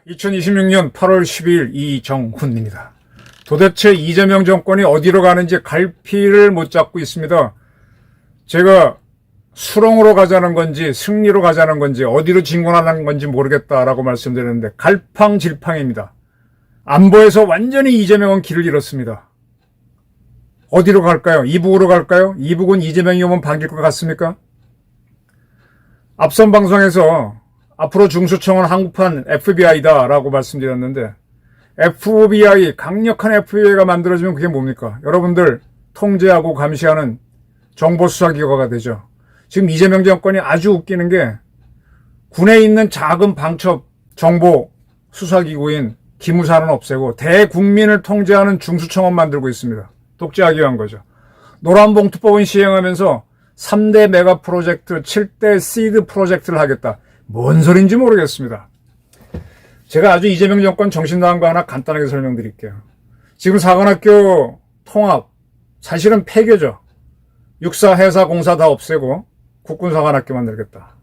(2026년 8월 10일) 이정훈입니다. 도대체 이재명 정권이 어디로 가는지 갈피를 못 잡고 있습니다. 제가 수렁으로 가자는 건지 승리로 가자는 건지 어디로 진군하는 건지 모르겠다라고 말씀드렸는데 갈팡질팡입니다. 안보에서 완전히 이재명은 길을 잃었습니다. 어디로 갈까요? 이북으로 갈까요? 이북은 이재명이 오면 반길 것 같습니까? 앞선 방송에서 앞으로 중수청은 한국판 FBI다라고 말씀드렸는데 FBI, 강력한 FBI가 만들어지면 그게 뭡니까? 여러분들 통제하고 감시하는 정보수사기관가 되죠. 지금 이재명 정권이 아주 웃기는 게 군에 있는 작은 방첩 정보 수사기구인 기무사는 없애고 대국민을 통제하는 중수청은 만들고 있습니다. 독재하기 위한 거죠. 노란봉투법은 시행하면서 3대 메가 프로젝트, 7대 시드 프로젝트를 하겠다. 뭔 소린지 모르겠습니다. 제가 아주 이재명 정권 정신 나간 거 하나 간단하게 설명드릴게요. 지금 사관학교 통합, 사실은 폐교죠. 육사, 해사, 공사 다 없애고 국군사관학교 만들겠다.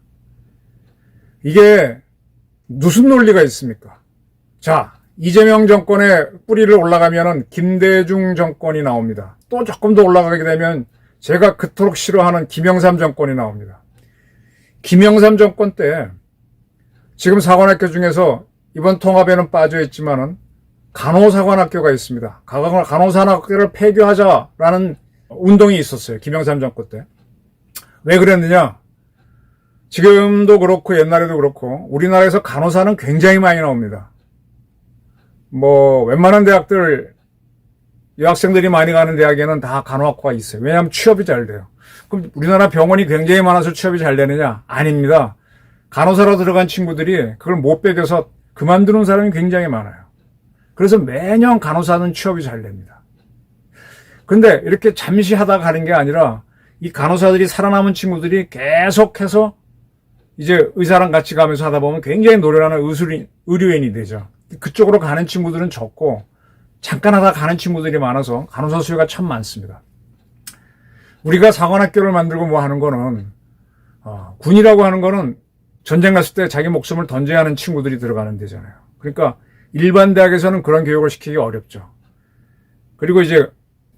이게 무슨 논리가 있습니까? 자, 이재명 정권의 뿌리를 올라가면은 김대중 정권이 나옵니다. 또 조금 더 올라가게 되면 제가 그토록 싫어하는 김영삼 정권이 나옵니다. 김영삼 정권 때 지금 사관학교 중에서 이번 통합에는 빠져있지만은 간호사관학교가 있습니다. 간호사관학교를 폐교하자라는 운동이 있었어요. 김영삼 정권 때. 왜 그랬느냐? 지금도 그렇고 옛날에도 그렇고 우리나라에서 간호사는 굉장히 많이 나옵니다. 웬만한 대학들, 여학생들이 많이 가는 대학에는 다 간호학과가 있어요. 왜냐하면 취업이 잘 돼요. 그럼 우리나라 병원이 굉장히 많아서 취업이 잘 되느냐? 아닙니다. 간호사로 들어간 친구들이 그걸 못 배겨서 그만두는 사람이 굉장히 많아요. 그래서 매년 간호사는 취업이 잘 됩니다. 근데 이렇게 잠시 하다 가는 게 아니라 이 간호사들이 살아남은 친구들이 계속해서 이제 의사랑 같이 가면서 하다 보면 굉장히 노련한 의료인이 되죠. 그쪽으로 가는 친구들은 적고 잠깐 하다 가는 친구들이 많아서 간호사 수요가 참 많습니다. 우리가 사관학교를 만들고 뭐 하는 거는 군이라고 하는 거는 전쟁 갔을 때 자기 목숨을 던져야 하는 친구들이 들어가는 데잖아요. 그러니까 일반 대학에서는 그런 교육을 시키기 어렵죠. 그리고 이제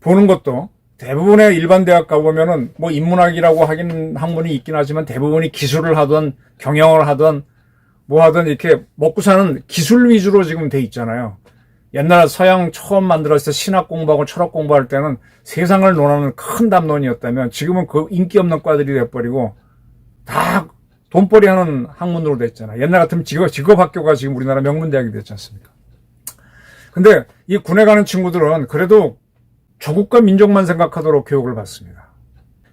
보는 것도 대부분의 일반 대학 가보면은 인문학이라고 하긴 학문이 있긴 하지만 대부분이 기술을 하던 경영을 하던 뭐 하던 이렇게 먹고 사는 기술 위주로 지금 돼 있잖아요. 옛날 서양 처음 만들었을 때 신학 공부하고 철학 공부할 때는 세상을 논하는 큰 담론이었다면 지금은 그 인기 없는 과들이 돼버리고 다 돈벌이 하는 학문으로 됐잖아요. 옛날 같으면 직업학교가 지금 우리나라 명문대학이 됐지 않습니까? 근데 이 군에 가는 친구들은 그래도 조국과 민족만 생각하도록 교육을 받습니다.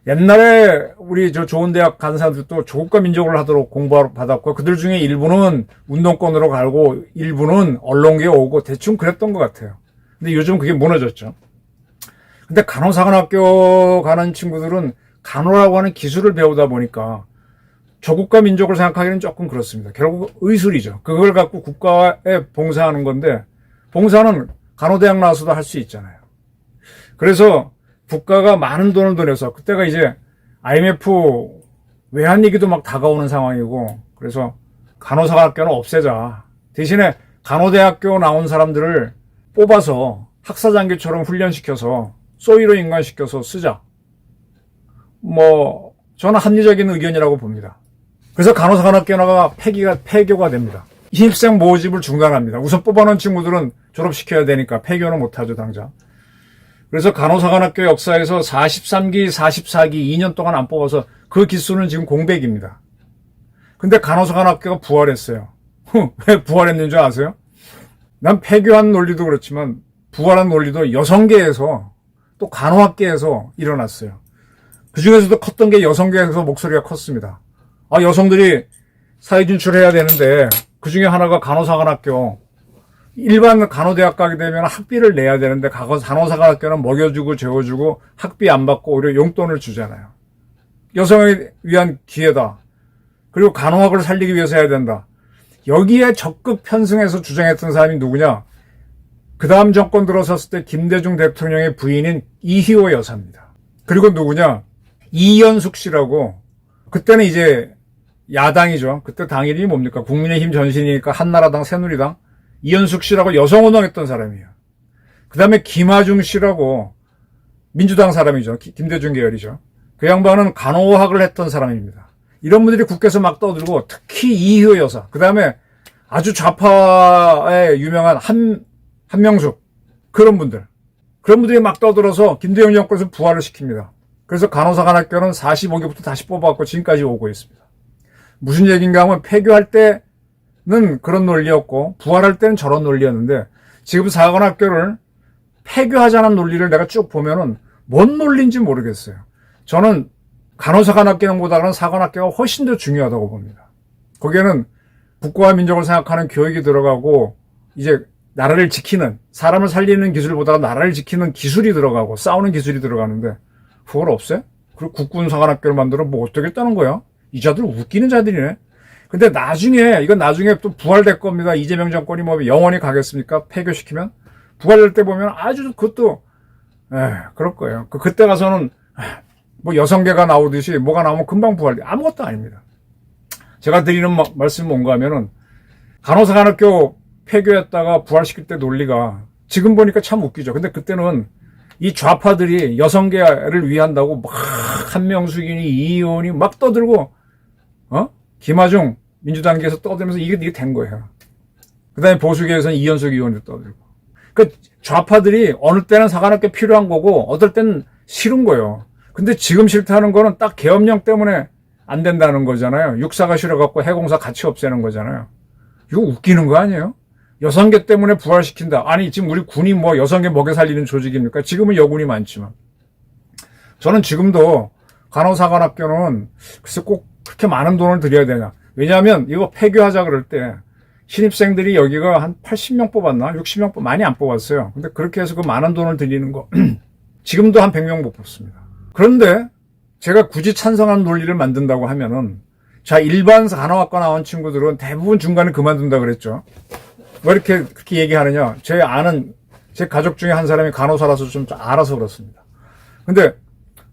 옛날에 우리 좋은 대학 간 사람들도 조국과 민족을 하도록 공부를 받았고 그들 중에 일부는 운동권으로 가고 일부는 언론계에 오고 대충 그랬던 것 같아요. 근데 요즘 그게 무너졌죠. 근데 간호사관학교 가는 친구들은 간호라고 하는 기술을 배우다 보니까 조국과 민족을 생각하기는 조금 그렇습니다. 결국 의술이죠. 그걸 갖고 국가에 봉사하는 건데 봉사는 간호대학 나와서도 할 수 있잖아요. 그래서 국가가 많은 돈을 들여서 그때가 이제 IMF 외환위기도 막 다가오는 상황이고 그래서 간호사학교는 없애자. 대신에 간호대학교 나온 사람들을 뽑아서 학사장교처럼 훈련시켜서 소위로 인간시켜서 쓰자. 저는 합리적인 의견이라고 봅니다. 그래서 간호사관학교가 폐교가 됩니다. 신입생 모집을 중단합니다. 우선 뽑아놓은 친구들은 졸업시켜야 되니까 폐교는 못하죠, 당장. 그래서 간호사관학교 역사에서 43기, 44기 2년 동안 안 뽑아서 그 기수는 지금 공백입니다. 근데 간호사관학교가 부활했어요. 왜 부활했는 줄 아세요? 난 폐교한 논리도 그렇지만 부활한 논리도 여성계에서 또 간호학계에서 일어났어요. 그 중에서도 컸던 게 여성계에서 목소리가 컸습니다. 여성들이 사회 진출해야 되는데 그 중에 하나가 간호사관학교. 일반 간호대학 가게 되면 학비를 내야 되는데 간호사관학교는 먹여주고 재워주고 학비 안 받고 오히려 용돈을 주잖아요. 여성에 위한 기회다. 그리고 간호학을 살리기 위해서 해야 된다. 여기에 적극 편승해서 주장했던 사람이 누구냐? 그 다음 정권 들어섰을 때 김대중 대통령의 부인인 이희호 여사입니다. 그리고 누구냐? 이현숙 씨라고, 그때는 이제 야당이죠. 그때 당 이름이 뭡니까? 국민의힘 전신이니까 한나라당, 새누리당. 이현숙 씨라고 여성운동했던 사람이에요. 그 다음에 김하중 씨라고 민주당 사람이죠. 김대중 계열이죠. 그 양반은 간호학을 했던 사람입니다. 이런 분들이 국회에서 막 떠들고, 특히 이희호 여사, 그 다음에 아주 좌파에 유명한 한명숙, 그런 분들이 막 떠들어서 김대중 정권에서 부활을 시킵니다. 그래서 간호사관학교는 45개부터 다시 뽑아갖고 지금까지 오고 있습니다. 무슨 얘기인가 하면 폐교할 때는 그런 논리였고 부활할 때는 저런 논리였는데, 지금 사관학교를 폐교하자는 논리를 내가 쭉 보면은 뭔 논리인지 모르겠어요. 저는 간호사관학교보다는 사관학교가 훨씬 더 중요하다고 봅니다. 거기에는 국가와 민족을 생각하는 교육이 들어가고, 이제 나라를 지키는, 사람을 살리는 기술보다가 나라를 지키는 기술이 들어가고 싸우는 기술이 들어가는데 그걸 없애? 그리고 국군사관학교를 만들어 뭐 어떻겠다는 거야? 이 자들 웃기는 자들이네. 근데 나중에 또 부활될 겁니다. 이재명 정권이 뭐 영원히 가겠습니까? 폐교시키면? 부활될 때 보면 아주 그것도 그럴 거예요. 그때 가서는 뭐 여성계가 나오듯이 뭐가 나오면 금방 부활돼. 아무것도 아닙니다. 제가 드리는 말씀은 뭔가 하면은, 간호사관학교 폐교했다가 부활시킬 때 논리가 지금 보니까 참 웃기죠. 근데 그때는 이 좌파들이 여성계를 위한다고 막 한명숙이니 이의원이 막 떠들고, 김하중 민주당계에서 떠들면서 이게 된 거예요. 그 다음에 보수계에서는 이현숙 의원도 떠들고. 그 좌파들이 어느 때는 사관학교 필요한 거고 어떨 때는 싫은 거예요. 근데 지금 싫다는 거는 딱 계엄령 때문에 안 된다는 거잖아요. 육사가 싫어갖고 해공사 같이 없애는 거잖아요. 이거 웃기는 거 아니에요? 여성계 때문에 부활시킨다. 아니, 지금 우리 군이 뭐 여성계 먹여 살리는 조직입니까? 지금은 여군이 많지만. 저는 지금도 간호사관학교는 글쎄 꼭 그렇게 많은 돈을 들여야 되냐. 왜냐하면 이거 폐교하자 그럴 때 신입생들이 여기가 한 80명 뽑았나? 60명 많이 안 뽑았어요. 근데 그렇게 해서 그 많은 돈을 들이는 거 지금도 한 100명 못 뽑습니다. 그런데 제가 굳이 찬성하는 논리를 만든다고 하면은, 자, 일반 간호학과 나온 친구들은 대부분 중간에 그만둔다 그랬죠. 왜 그렇게 얘기하느냐? 제 가족 중에 한 사람이 간호사라서 좀 알아서 그렇습니다. 근데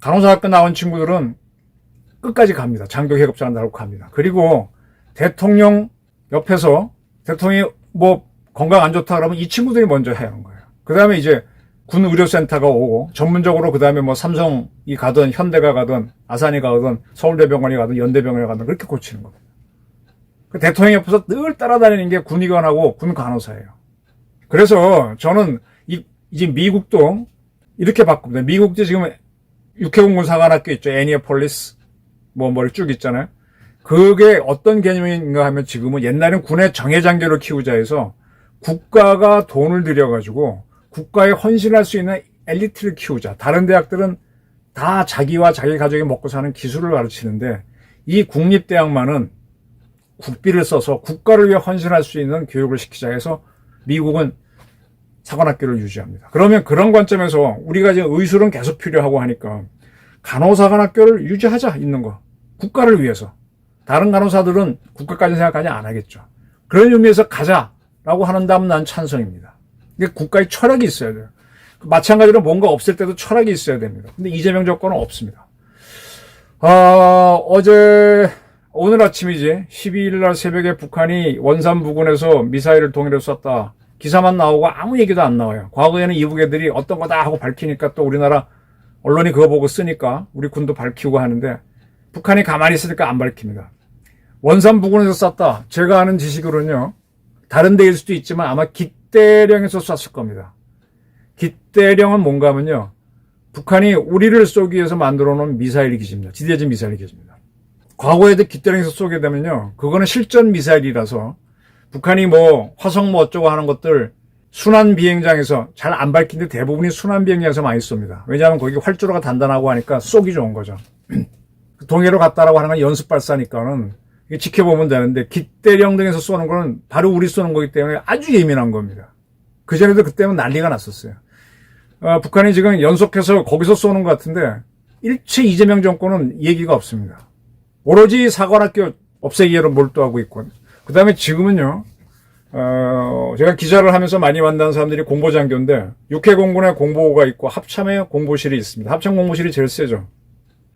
간호사학과 나온 친구들은 끝까지 갑니다. 장교 계급장 한다고 갑니다. 그리고 대통령 옆에서 대통령이 뭐 건강 안 좋다 그러면 이 친구들이 먼저 해야 하는 거예요. 그 다음에 이제 군 의료센터가 오고 전문적으로 그 다음에 뭐 삼성이 가든 현대가 가든 아산이 가든 서울대병원이 가든 연대병원이 가든 그렇게 고치는 겁니다. 그 대통령 옆에서 늘 따라다니는 게 군의관하고 군 간호사예요. 그래서 저는 이제 미국도 이렇게 바꿉니다. 미국도 지금 육해공군 사관학교 있죠. 애니어폴리스 뭐를 쭉 있잖아요. 그게 어떤 개념인가 하면 지금은 옛날엔 군의 정예장교를 키우자 해서 국가가 돈을 들여가지고 국가에 헌신할 수 있는 엘리트를 키우자. 다른 대학들은 다 자기와 자기 가족이 먹고 사는 기술을 가르치는데 이 국립대학만은 국비를 써서 국가를 위해 헌신할 수 있는 교육을 시키자 해서 미국은 사관학교를 유지합니다. 그러면 그런 관점에서 우리가 이제 의술은 계속 필요하고 하니까 간호사관학교를 유지하자, 있는 거. 국가를 위해서. 다른 간호사들은 국가까지 생각하지 안 하겠죠. 그런 의미에서 가자라고 하는 다음 난 찬성입니다. 이게 국가의 철학이 있어야 돼요. 마찬가지로 뭔가 없을 때도 철학이 있어야 됩니다. 근데 이재명 정권은 없습니다. 오늘 아침이지 12일 날 새벽에 북한이 원산 부근에서 미사일을 동해로 쐈다. 기사만 나오고 아무 얘기도 안 나와요. 과거에는 이북애들이 어떤 거다 하고 밝히니까 또 우리나라 언론이 그거 보고 쓰니까 우리 군도 밝히고 하는데 북한이 가만히 있으니까 안 밝힙니다. 원산 부근에서 쐈다. 제가 아는 지식으로는요. 다른 데일 수도 있지만 아마 깃대령에서 쐈을 겁니다. 깃대령은 뭔가 하면요. 북한이 우리를 쏘기 위해서 만들어 놓은 미사일 기지입니다. 지대지 미사일 기지입니다. 과거에도 깃대령에서 쏘게 되면요. 그거는 실전 미사일이라서 북한이 뭐 화성 뭐 어쩌고 하는 것들 순환 비행장에서 잘 안 밝힌데 대부분이 순환 비행장에서 많이 쏩니다. 왜냐하면 거기 활주로가 단단하고 하니까 쏘기 좋은 거죠. 동해로 갔다라고 하는 건 연습 발사니까는 지켜보면 되는데 깃대령 등에서 쏘는 거는 바로 우리 쏘는 거기 때문에 아주 예민한 겁니다. 그전에도 그때는 난리가 났었어요. 북한이 지금 연속해서 거기서 쏘는 것 같은데 일체 이재명 정권은 얘기가 없습니다. 오로지 사관학교 없애기로 몰두하고 있고 그 다음에 지금은요. 제가 기자를 하면서 많이 만난 사람들이 공보장교인데, 육해공군에 공보가 있고 합참에 공보실이 있습니다. 합참 공보실이 제일 세죠.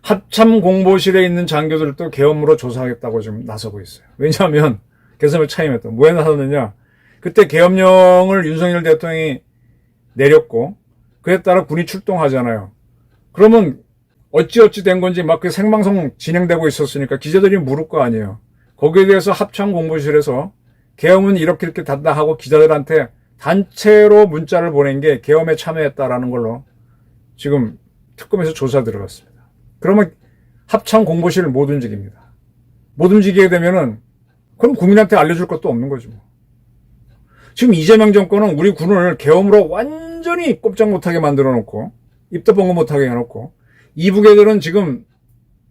합참 공보실에 있는 장교들도 계엄으로 조사하겠다고 지금 나서고 있어요. 왜냐하면 개성을 차임했다. 왜 나섰느냐? 그때 계엄령을 윤석열 대통령이 내렸고 그에 따라 군이 출동하잖아요. 그러면 어찌어찌 된 건지 막 그 생방송 진행되고 있었으니까 기자들이 물을 거 아니에요. 거기에 대해서 합참 공보실에서 계엄은 이렇게 단다 하고 기자들한테 단체로 문자를 보낸 게 계엄에 참여했다라는 걸로 지금 특검에서 조사 들어갔습니다. 그러면 합참 공보실을 못 움직입니다. 못 움직이게 되면은 그럼 국민한테 알려줄 것도 없는 거죠. 지금 이재명 정권은 우리 군을 계엄으로 완전히 꼼짝 못하게 만들어 놓고 입도 뻥긋 못하게 해놓고 이북 애들은 지금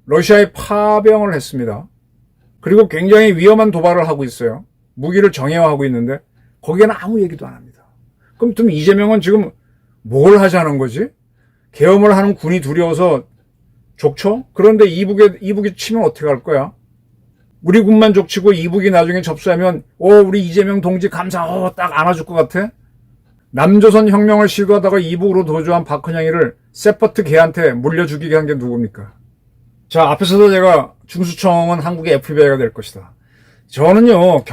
러시아에 파병을 했습니다. 그리고 굉장히 위험한 도발을 하고 있어요. 무기를 정예화하고 있는데 거기에는 아무 얘기도 안 합니다. 그럼 좀 이재명은 지금 뭘 하자는 거지? 계엄을 하는 군이 두려워서 족쳐? 그런데 이북이 치면 어떻게 할 거야? 우리 군만 족치고 이북이 나중에 접수하면 우리 이재명 동지 감사 딱 안아줄 것 같아? 남조선 혁명을 시도하다가 이북으로 도주한 박헌영이를 세퍼트 걔한테 물려 죽이게 한 게 누굽니까? 자, 앞에서도 제가 중수청은 한국의 FBI가 될 것이다. 저는요,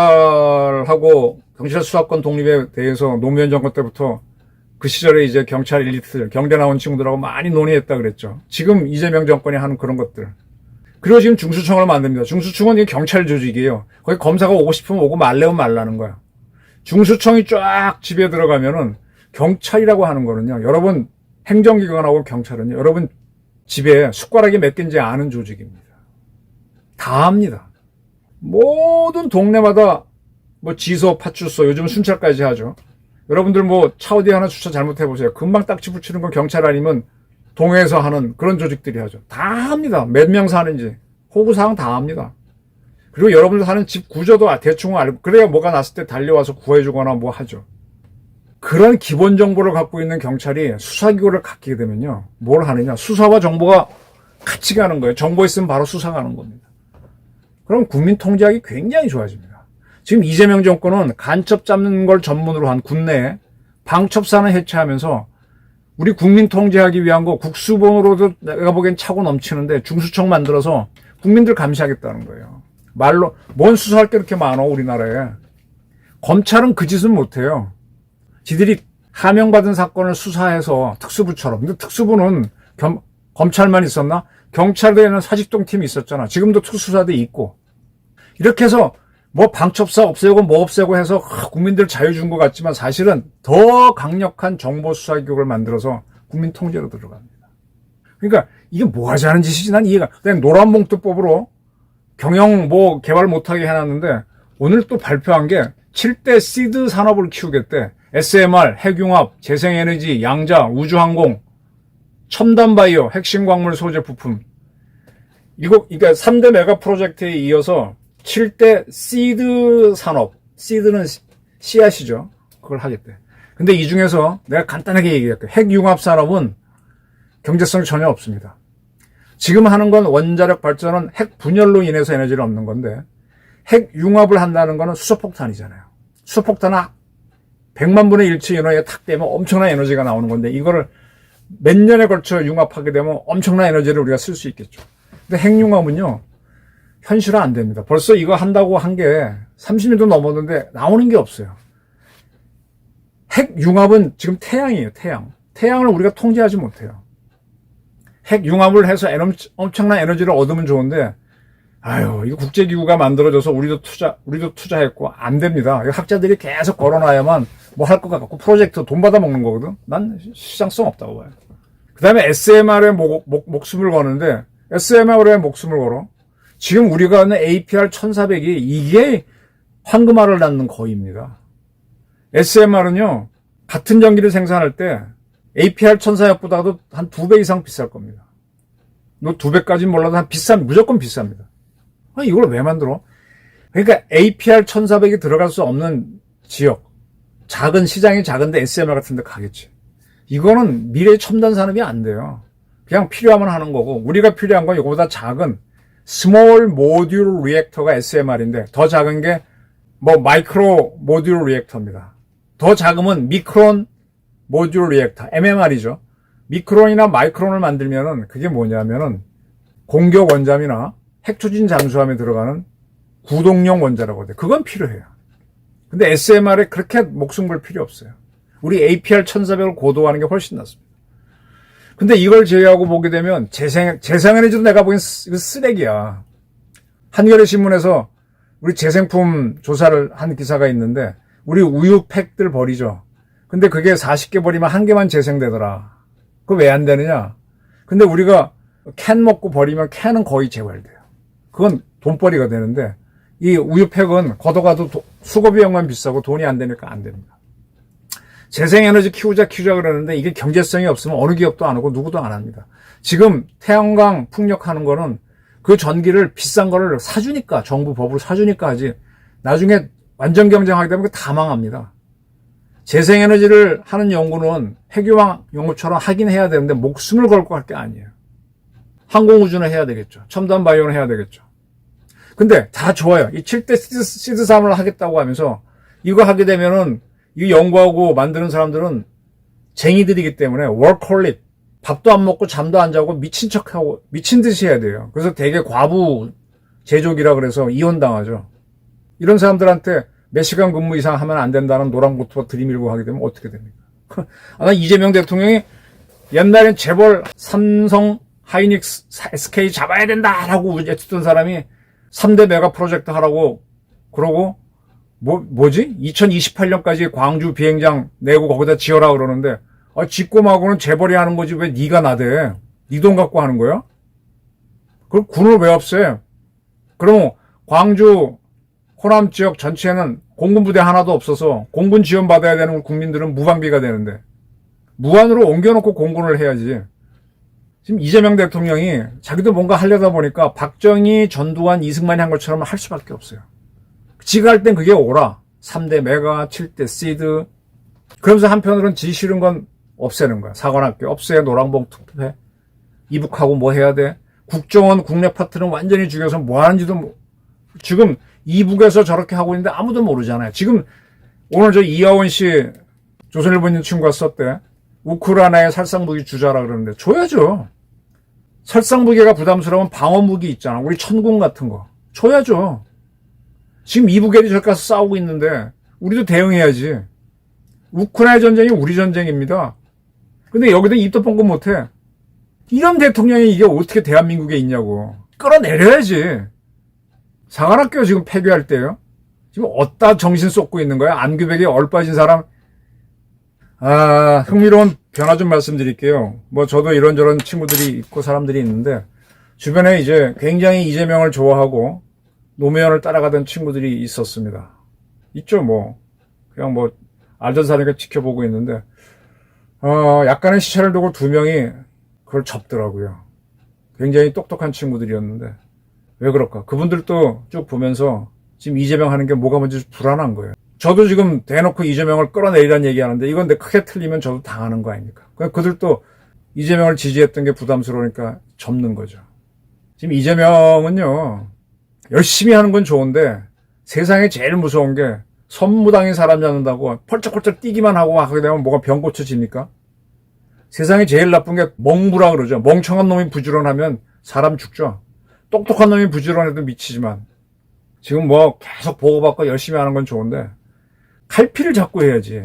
경찰하고 경찰 수사권 독립에 대해서 노무현 정권 때부터 그 시절에 이제 경찰 엘리트들, 경대 나온 친구들하고 많이 논의했다 그랬죠. 지금 이재명 정권이 하는 그런 것들. 그리고 지금 중수청을 만듭니다. 중수청은 이게 경찰 조직이에요. 거기 검사가 오고 싶으면 오고 말래면 말라는 거야. 중수청이 쫙 집에 들어가면은 경찰이라고 하는 거는요, 여러분 행정기관하고 경찰은요, 여러분 집에 숟가락이 몇 개인지 아는 조직입니다. 다 합니다. 모든 동네마다 뭐 지소, 파출소, 요즘 순찰까지 하죠. 여러분들 뭐 차 어디 하나 주차 잘못해보세요. 금방 딱지 붙이는 건 경찰 아니면 동해에서 하는 그런 조직들이 하죠. 다 합니다. 몇 명 사는지. 호구사항 다 합니다. 그리고 여러분들 사는 집 구조도 대충 알고, 그래야 뭐가 났을 때 달려와서 구해주거나 뭐 하죠. 그런 기본 정보를 갖고 있는 경찰이 수사기구를 갖게 되면요, 뭘 하느냐. 수사와 정보가 같이 가는 거예요. 정보 있으면 바로 수사 가는 겁니다. 그럼 국민 통제하기 굉장히 좋아집니다. 지금 이재명 정권은 간첩 잡는 걸 전문으로 한 군내에 방첩사는 해체하면서 우리 국민 통제하기 위한 거 국수본으로도 내가 보기엔 차고 넘치는데 중수청 만들어서 국민들 감시하겠다는 거예요. 말로 뭔 수사할 게 이렇게 많아 우리나라에. 검찰은 그 짓은 못해요. 지들이 하명받은 사건을 수사해서 특수부처럼. 근데 특수부는 검찰만 있었나? 경찰대에는 사직동 팀이 있었잖아. 지금도 특수사대 있고. 이렇게 해서 뭐 방첩사 없애고 뭐 없애고 해서 국민들 자유 준 것 같지만 사실은 더 강력한 정보수사기구를 만들어서 국민 통제로 들어갑니다. 그러니까 이게 뭐 하자는 짓이지 난 이해가. 그냥 노란봉투법으로 경영 뭐 개발 못하게 해놨는데 오늘 또 발표한 게 7대 시드 산업을 키우겠대. SMR, 핵융합, 재생에너지, 양자, 우주항공, 첨단바이오, 핵심광물 소재 부품. 이거, 그러니까 3대 메가 프로젝트에 이어서 7대 시드 산업, 시드는 씨앗이죠. 그걸 하겠대. 근데 이 중에서 내가 간단하게 얘기할게. 핵융합 산업은 경제성이 전혀 없습니다. 지금 하는 건 원자력 발전은 핵 분열로 인해서 에너지를 얻는 건데 핵융합을 한다는 거는 수소폭탄이잖아요. 수소폭탄은 100만 분의 1초 인원에 탁 되면 엄청난 에너지가 나오는 건데 이거를 몇 년에 걸쳐 융합하게 되면 엄청난 에너지를 우리가 쓸 수 있겠죠. 근데 핵융합은요, 현실화 안 됩니다. 벌써 이거 한다고 한 게 30년도 넘었는데 나오는 게 없어요. 핵융합은 지금 태양이에요, 태양. 태양을 우리가 통제하지 못해요. 핵융합을 해서 엄청난 에너지를 얻으면 좋은데, 아유, 이거 국제기구가 만들어져서 우리도 투자했고, 안 됩니다. 이거 학자들이 계속 걸어놔야만 뭐 할 것 같고, 프로젝트 돈 받아 먹는 거거든? 난 시장성 없다고 봐요. 그 다음에 SMR에 목숨을 거는데, SMR에 목숨을 걸어. 지금 우리가 하는 APR 1400이 이게 황금알을 낳는 거입니다. SMR은요, 같은 전기를 생산할 때 APR 1400보다도 한 2배 이상 비쌀 겁니다. 뭐 2배까지는 몰라도 무조건 비쌉니다. 이걸 왜 만들어? 그러니까 APR 1400이 들어갈 수 없는 지역, 시장이 작은데 SMR 같은 데 가겠지. 이거는 미래의 첨단 산업이 안 돼요. 그냥 필요하면 하는 거고, 우리가 필요한 건 이거보다 작은 스몰 모듈 리액터가 SMR인데, 더 작은 게 뭐 마이크로 모듈 리액터입니다. 더 작으면 미크론 모듈 리액터, MMR이죠. 미크론이나 마이크론을 만들면은 그게 뭐냐면은 공격 원잠이나 핵추진 잠수함에 들어가는 구동용 원자라고 해요. 그건 필요해요. 근데 SMR에 그렇게 목숨 걸 필요 없어요. 우리 APR 1400을 고도화하는 게 훨씬 낫습니다. 근데 이걸 제외하고 보게 되면 재생에너지도 내가 보기엔 이거 쓰레기야. 한겨레 신문에서 우리 재생품 조사를 한 기사가 있는데 우리 우유팩들 버리죠. 근데 그게 40개 버리면 1개만 재생되더라. 그거 왜 안 되느냐? 근데 우리가 캔 먹고 버리면 캔은 거의 재활돼요. 그건 돈벌이가 되는데 이 우유팩은 걷어가도 수거 비용만 비싸고 돈이 안 되니까 안 됩니다. 재생에너지 키우자 그러는데 이게 경제성이 없으면 어느 기업도 안 하고 누구도 안 합니다. 지금 태양광 풍력하는 거는 그 전기를 비싼 거를 사주니까, 정부 법으로 사주니까 하지, 나중에 완전 경쟁하게 되면 다 망합니다. 재생에너지를 하는 연구는 핵유황 연구처럼 하긴 해야 되는데 목숨을 걸고 할 게 아니에요. 항공우주는 해야 되겠죠. 첨단 바이오는 해야 되겠죠. 근데 다 좋아요. 이 7대 시드3을 하겠다고 하면서 이거 하게 되면은 이 연구하고 만드는 사람들은 쟁이들이기 때문에 워커홀릭, 밥도 안 먹고 잠도 안 자고 미친 척하고 미친 듯이 해야 돼요. 그래서 되게 과부 제조기라 그래서 이혼당하죠. 이런 사람들한테 몇 시간 근무 이상 하면 안 된다는 노란고토가 들이밀고 하게 되면 어떻게 됩니까? 이재명 대통령이 옛날엔 재벌 삼성, 하이닉스, SK 잡아야 된다라고 외쳤던 사람이 3대 메가 프로젝트 하라고 그러고 뭐지? 2028년까지 광주 비행장 내고 거기다 지어라 그러는데 짓고마고는 재벌이 하는 거지 왜 네가 나대? 네 돈 갖고 하는 거야? 그럼 군을 왜 없애? 그럼 광주 호남 지역 전체에는 공군 부대 하나도 없어서 공군 지원 받아야 되는 우리 국민들은 무방비가 되는데 무한으로 옮겨놓고 공군을 해야지. 지금 이재명 대통령이 자기도 뭔가 하려다 보니까 박정희, 전두환, 이승만이 한 것처럼 할 수밖에 없어요. 지가 할 땐 그게 오라. 3대 메가, 7대 시드. 그러면서 한편으로는 지 싫은 건 없애는 거야. 사관학교 없애, 노랑봉 투표해. 이북하고 뭐 해야 돼? 국정원 국내 파트는 완전히 죽여서 뭐 하는지도 지금 이북에서 저렇게 하고 있는데 아무도 모르잖아요. 지금 오늘 저 이하원 씨 조선일보 있는 친구가 썼대. 우크라이나에 살상무기 주자라 그러는데 줘야죠. 살상무기가 부담스러운 방어무기 있잖아. 우리 천궁 같은 거. 줘야죠. 지금 이북애들이 저렇게 가서 싸우고 있는데 우리도 대응해야지. 우크라이나 전쟁이 우리 전쟁입니다. 근데 여기다 입도 뻥긋 못해. 이런 대통령이 이게 어떻게 대한민국에 있냐고. 끌어내려야지. 사관학교 지금 폐교할 때요. 지금 어디다 정신 쏟고 있는 거야? 안규백에 얼빠진 사람. 흥미로운 변화 좀 말씀드릴게요. 뭐 저도 이런저런 친구들이 있고 사람들이 있는데 주변에 이제 굉장히 이재명을 좋아하고 노무현을 따라가던 친구들이 있었습니다. 있죠, 뭐. 그냥 뭐 알던 사람이니까 지켜보고 있는데 약간의 시차를 두고 두 명이 그걸 접더라고요. 굉장히 똑똑한 친구들이었는데 왜 그럴까? 그분들도 쭉 보면서 지금 이재명 하는 게 뭐가 뭔지 불안한 거예요. 저도 지금 대놓고 이재명을 끌어내리라는 얘기하는데 이건 내 크게 틀리면 저도 당하는 거 아닙니까? 그들도 이재명을 지지했던 게 부담스러우니까 접는 거죠. 지금 이재명은요, 열심히 하는 건 좋은데 세상에 제일 무서운 게 선무당인 사람 잡는다고 펄쩍펄쩍 뛰기만 하고 하게 되면 뭐가 병 고쳐집니까? 세상에 제일 나쁜 게 멍부라 그러죠. 멍청한 놈이 부지런하면 사람 죽죠. 똑똑한 놈이 부지런해도 미치지만 지금 뭐 계속 보고받고 열심히 하는 건 좋은데 갈피를 잡고 해야지.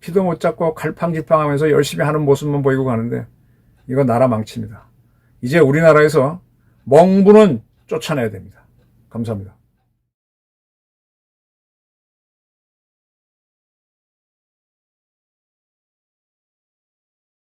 피도 못 잡고 갈팡질팡하면서 열심히 하는 모습만 보이고 가는데 이거 나라 망칩니다. 이제 우리나라에서 멍부는 쫓아내야 됩니다. 감사합니다.